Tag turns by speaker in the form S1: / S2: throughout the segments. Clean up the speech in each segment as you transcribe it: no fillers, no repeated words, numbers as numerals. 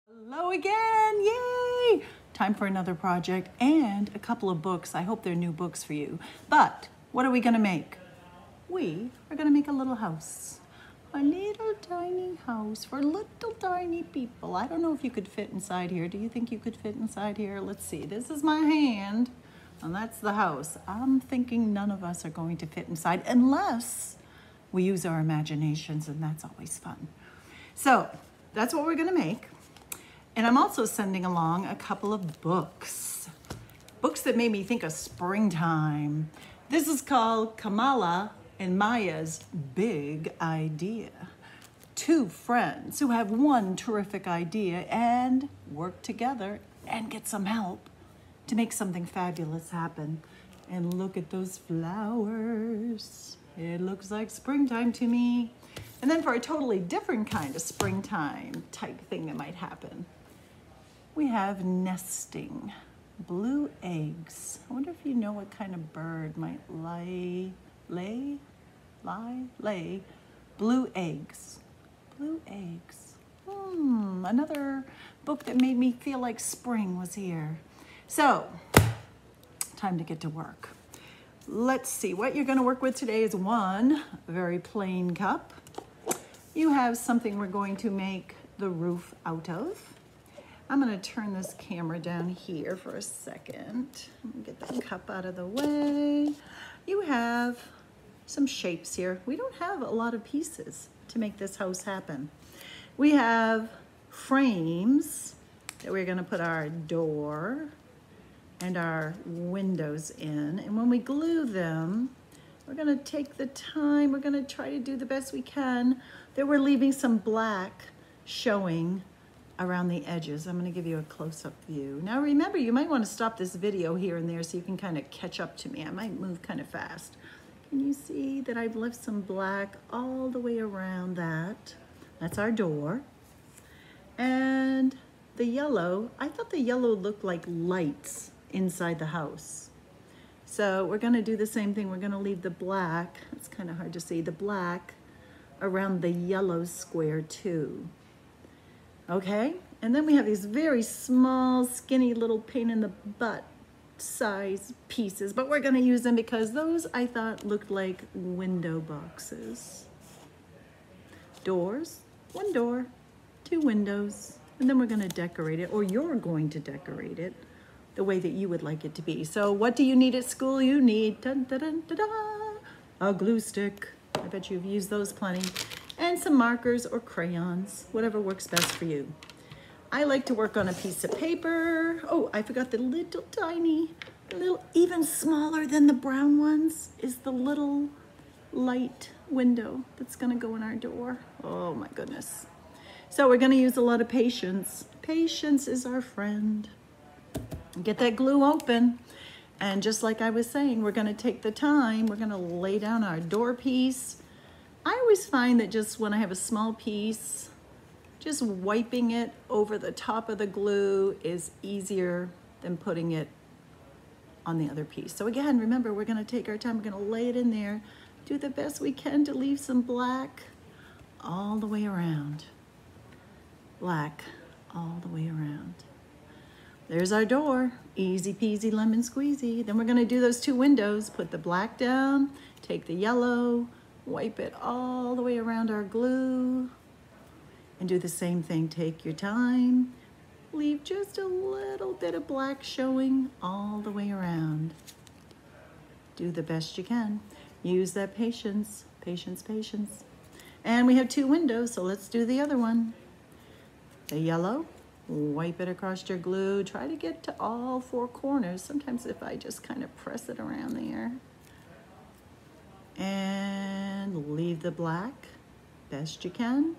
S1: Hello again, yay! Time for another project and a couple of books. I hope they're new books for you. But what are we gonna make? We are gonna make a little house. A little tiny house for little tiny people. I don't know if you could fit inside here. Do you think you could fit inside here? Let's see, this is my hand and that's the house. I'm thinking none of us are going to fit inside unless we use our imaginations, and that's always fun. So that's what we're gonna make. And I'm also sending along a couple of books. Books that made me think of springtime. This is called Kamala and Maya's Big Idea. Two friends who have one terrific idea and work together and get some help to make something fabulous happen. And look at those flowers. It looks like springtime to me. And then for a totally different kind of springtime type thing that might happen, we have nesting, blue eggs. I wonder if you know what kind of bird might lay blue eggs. Blue eggs. Another book that made me feel like spring was here. So, time to get to work. Let's see, what you're gonna work with today is one very plain cup. You have something we're going to make the roof out of. I'm gonna turn this camera down here for a second. Get that cup out of the way. You have some shapes here. We don't have a lot of pieces to make this house happen. We have frames that we're gonna put our door and our windows in. And when we glue them, we're gonna take the time, we're gonna try to do the best we can, that we're leaving some black showing around the edges. I'm gonna give you a close-up view. Now remember, you might wanna stop this video here and there so you can kind of catch up to me. I might move kind of fast. Can you see that I've left some black all the way around that? That's our door. And the yellow, I thought the yellow looked like lights inside the house. So we're gonna do the same thing. We're gonna leave the black, it's kind of hard to see, the black around the yellow square too. Okay, and then we have these very small, skinny little pain in the butt size pieces, but we're gonna use them because those I thought looked like window boxes. Doors, one door, two windows, and then we're gonna decorate it, or you're going to decorate it the way that you would like it to be. So what do you need at school? You need dun, dun, dun, dun, dun, a glue stick. I bet you've used those plenty. And some markers or crayons, whatever works best for you. I like to work on a piece of paper. Oh, I forgot the little tiny, even smaller than the brown ones is the little light window that's gonna go in our door. Oh my goodness. So we're gonna use a lot of patience. Patience is our friend. Get that glue open. And just like I was saying, we're gonna take the time, we're gonna lay down our door piece. I always find that just when I have a small piece, just wiping it over the top of the glue is easier than putting it on the other piece. So again, remember, we're gonna take our time, we're gonna lay it in there, do the best we can to leave some black all the way around. Black all the way around. There's our door, easy peasy lemon squeezy. Then we're gonna do those two windows, put the black down, take the yellow, wipe it all the way around our glue, and do the same thing. Take your time, leave just a little bit of black showing all the way around. Do the best you can. Use that patience, patience, patience. And we have two windows, so let's do the other one. The yellow, wipe it across your glue. Try to get to all four corners. Sometimes if I just kind of press it around there. And leave the black best you can.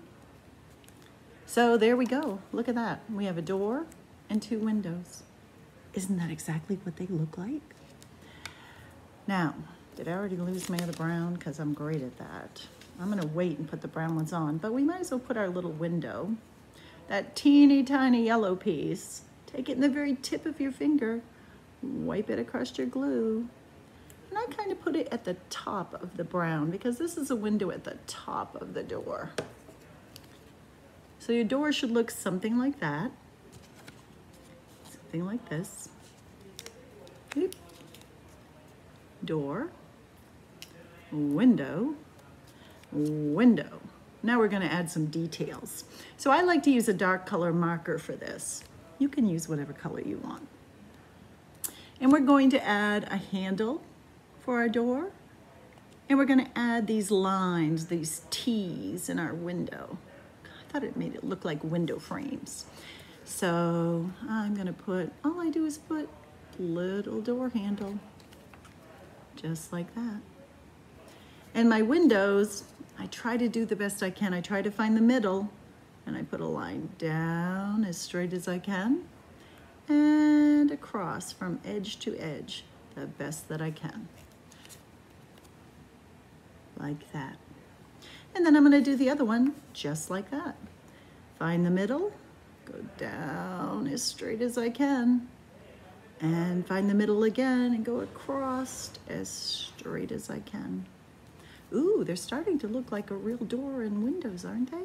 S1: So there we go. Look at that. We have a door and two windows. Isn't that exactly what they look like? Now, did I already lose my other brown? Because I'm great at that. I'm gonna wait and put the brown ones on, but we might as well put our little window, that teeny tiny yellow piece, take it in the very tip of your finger, wipe it across your glue. And I kind of put it at the top of the brown because this is a window at the top of the door. So your door should look something like that. Something like this. Oop. Door, window, window. Now we're going to add some details. So I like to use a dark color marker for this. You can use whatever color you want. And we're going to add a handle for our door. And we're going to add these lines, these T's in our window. I thought it made it look like window frames. So I'm going to put, all I do is put little door handle, just like that. And my windows, I try to do the best I can. I try to find the middle, and I put a line down as straight as I can and across from edge to edge, the best that I can. Like that. And then I'm going to do the other one just like that. Find the middle, go down as straight as I can, and find the middle again and go across as straight as I can. Ooh, they're starting to look like a real door and windows, aren't they?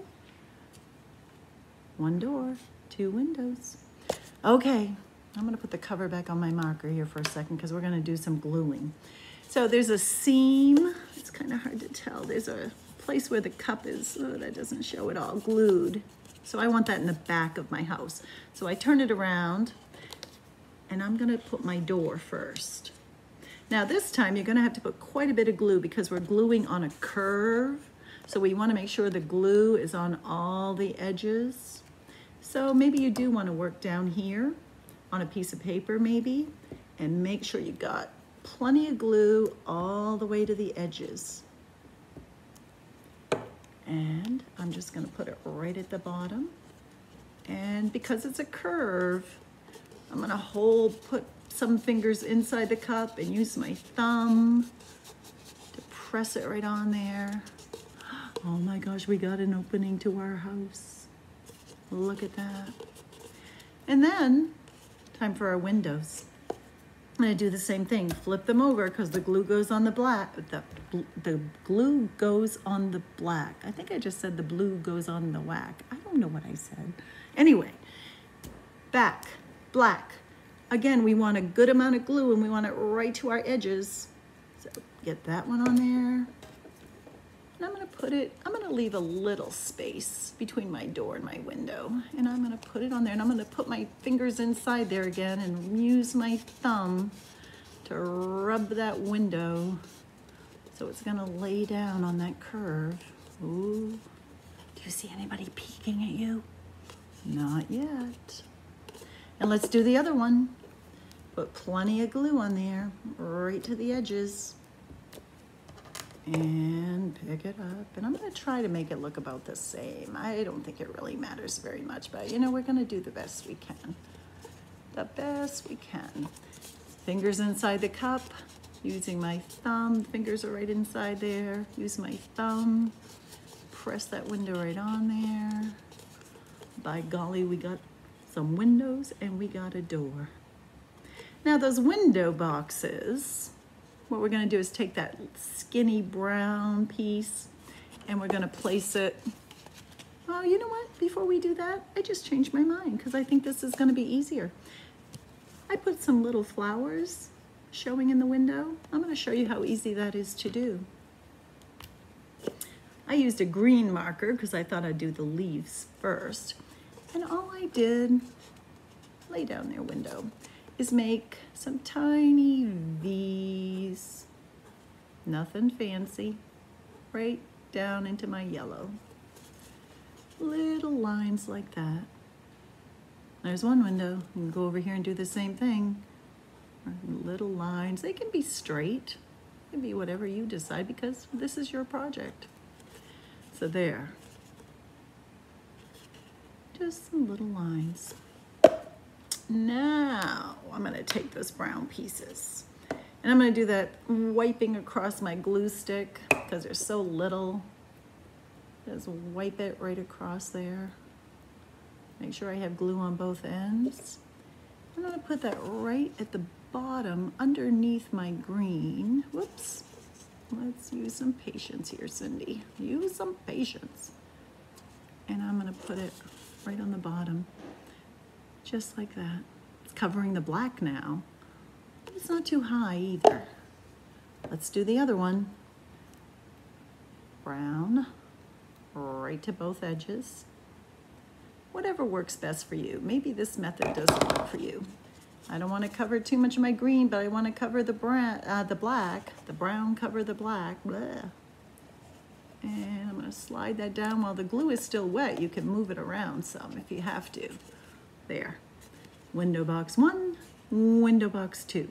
S1: One door, two windows. Okay, I'm going to put the cover back on my marker here for a second because we're going to do some gluing. So there's a seam. It's kind of hard to tell. There's a place where the cup is, oh, that doesn't show it all, glued. So I want that in the back of my house. So I turn it around, and I'm going to put my door first. Now this time you're going to have to put quite a bit of glue because we're gluing on a curve. So we want to make sure the glue is on all the edges. So maybe you do want to work down here on a piece of paper maybe, and make sure you got plenty of glue all the way to the edges. And I'm just going to put it right at the bottom. And because it's a curve, I'm going to put some fingers inside the cup and use my thumb to press it right on there. Oh my gosh, we got an opening to our house. Look at that. And then, time for our windows. I'm going to do the same thing. Flip them over because the glue goes on the black. The glue goes on the black. I think I just said the blue goes on the whack. I don't know what I said. Anyway, back, black. Again, we want a good amount of glue and we want it right to our edges. So get that one on there. And I'm going to leave a little space between my door and my window. And I'm going to put it on there, and I'm going to put my fingers inside there again and use my thumb to rub that window so it's going to lay down on that curve. Ooh, do you see anybody peeking at you? Not yet. And let's do the other one. Put plenty of glue on there, right to the edges. And pick it up. And I'm going to try to make it look about the same. I don't think it really matters very much, but you know, we're going to do the best we can. The best we can. Fingers inside the cup, using my thumb. Fingers are right inside there. Use my thumb. Press that window right on there. By golly, we got some windows and we got a door. Now those window boxes, what we're going to do is take that skinny brown piece and we're going to place it. Oh, you know what? Before we do that, I just changed my mind because I think this is going to be easier. I put some little flowers showing in the window. I'm going to show you how easy that is to do. I used a green marker because I thought I'd do the leaves first. And all I did, lay down their window, is make some tiny V's, nothing fancy, right down into my yellow. Little lines like that. There's one window. You can go over here and do the same thing. Little lines. They can be straight. It can be whatever you decide because this is your project. So there. Just some little lines. Now I'm going to take those brown pieces and I'm going to do that wiping across my glue stick because they're so little. Just wipe it right across there. Make sure I have glue on both ends. I'm going to put that right at the bottom underneath my green. Whoops. Let's use some patience here, Cindy. Use some patience. And I'm gonna put it right on the bottom, just like that. It's covering the black now. It's not too high either. Let's do the other one. Brown, right to both edges. Whatever works best for you. Maybe this method doesn't work for you. I don't want to cover too much of my green, but I want to cover the black. The brown cover the black. Blah. And I'm going to slide that down while the glue is still wet. You can move it around some if you have to. There. Window box 1, window box 2.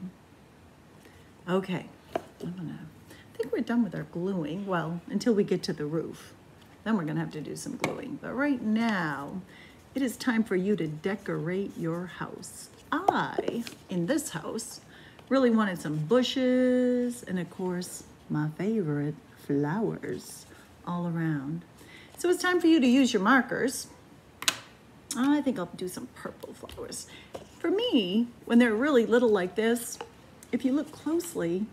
S1: Okay. I think we're done with our gluing. Well, until we get to the roof. Then we're going to have to do some gluing. But right now, it is time for you to decorate your house. I, in this house, really wanted some bushes and, of course, my favorite, flowers all around. So it's time for you to use your markers. I think I'll do some purple flowers. For me, when they're really little like this, if you look closely,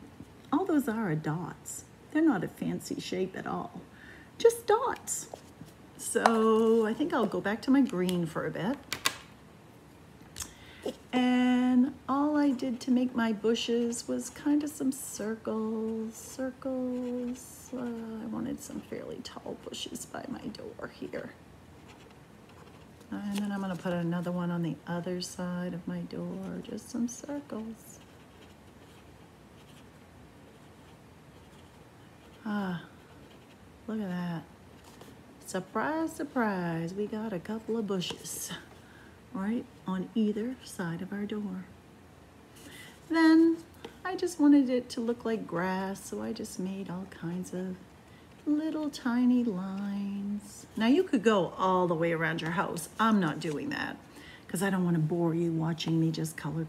S1: all those are dots. They're not a fancy shape at all, just dots. So I think I'll go back to my green for a bit. And all I did to make my bushes was kind of some circles. I wanted some fairly tall bushes by my door here. And then I'm gonna put another one on the other side of my door, just some circles. Ah, look at that. Surprise, surprise, we got a couple of bushes right on either side of our door. Then I just wanted it to look like grass, so I just made all kinds of little tiny lines. Now you could go all the way around your house. I'm not doing that because I don't want to bore you watching me just color.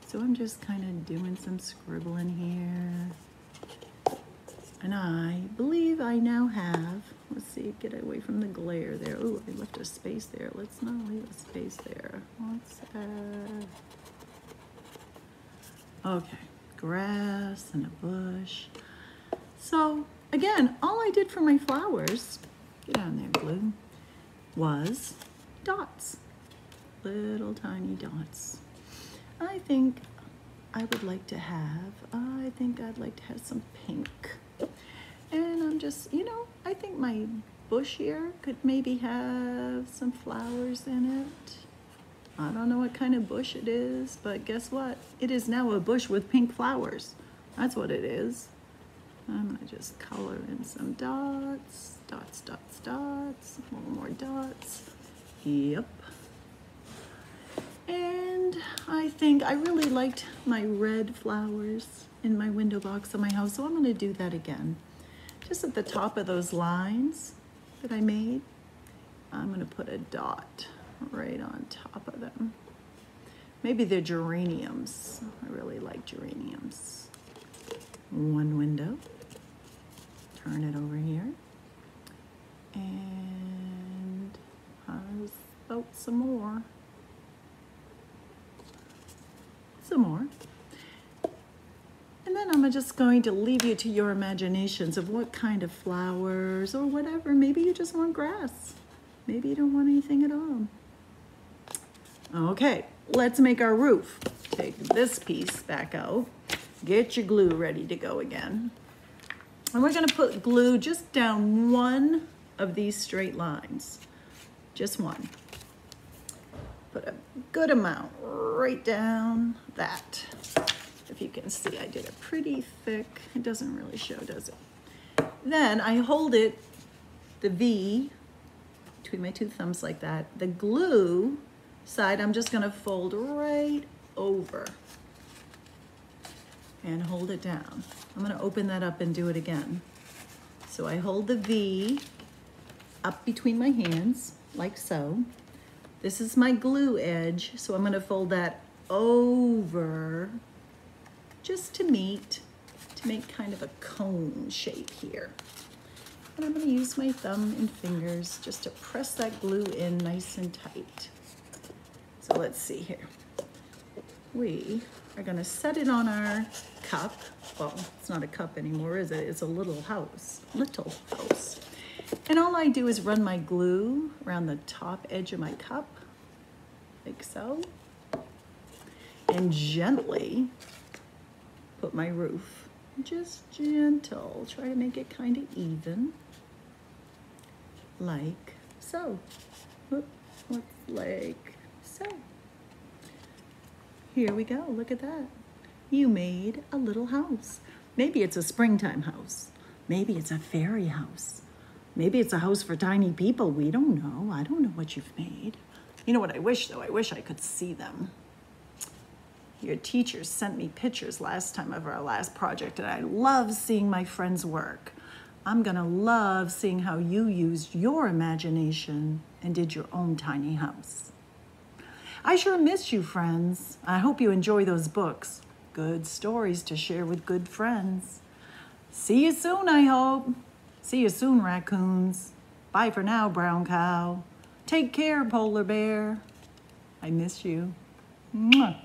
S1: So I'm just kind of doing some scribbling here. And I believe I now have, let's see, get away from the glare there. Oh, I left a space there. Let's not leave a space there. Let's okay, grass and a bush. So again, all I did for my flowers, get on there, glue, was dots, little tiny dots. I think I would like to have, I'd like to have some pink. And I'm just, I think my bush here could maybe have some flowers in it. I don't know what kind of bush it is, but guess what? It is now a bush with pink flowers. That's what it is. I'm gonna just color in some dots, dots, a little more dots. Yep. And I think I really liked my red flowers in my window box of my house, so I'm gonna do that again. Just at the top of those lines that I made, I'm gonna put a dot right on top of them. Maybe they're geraniums. I really like geraniums. One window, turn it over here, and how about some more? Some more. And then I'm just going to leave you to your imaginations of what kind of flowers or whatever. Maybe you just want grass. Maybe you don't want anything at all. Okay, let's make our roof. Take this piece back out. Get your glue ready to go again. And we're gonna put glue just down one of these straight lines. Just one. Put a good amount right down that. If you can see, I did it pretty thick. It doesn't really show, does it? Then I hold it, the V, between my two thumbs like that. The glue side, I'm just gonna fold right over and hold it down. I'm gonna open that up and do it again. So I hold the V up between my hands, like so. This is my glue edge, so I'm gonna fold that over just to make kind of a cone shape here. And I'm gonna use my thumb and fingers just to press that glue in nice and tight. So let's see here. We are gonna set it on our cup. Well, it's not a cup anymore, is it? It's a little house, And all I do is run my glue around the top edge of my cup, like so, and gently put my roof, just gentle, try to make it kind of even, like so. Like so. Here we go, look at that. You made a little house. Maybe it's a springtime house. Maybe it's a fairy house. Maybe it's a house for tiny people. We don't know. I don't know what you've made. You know what I wish, though? I wish I could see them. Your teachers sent me pictures last time of our last project, and I love seeing my friends' work. I'm gonna love seeing how you used your imagination and did your own tiny house. I sure miss you, friends. I hope you enjoy those books. Good stories to share with good friends. See you soon, I hope. See you soon, raccoons. Bye for now, brown cow. Take care, polar bear. I miss you. Mwah.